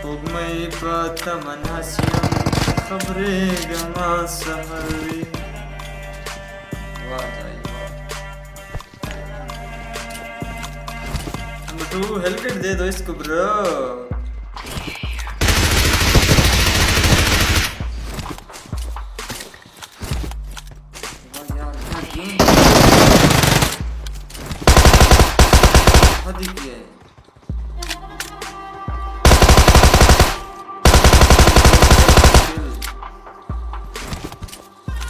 Pugmai pataman hasyam khabre gama sahari. Wah jai wah, to help it de do isko bro. Wah yaar kya game hadi ki hai।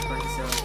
27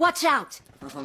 Watch out!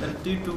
32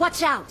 Watch out!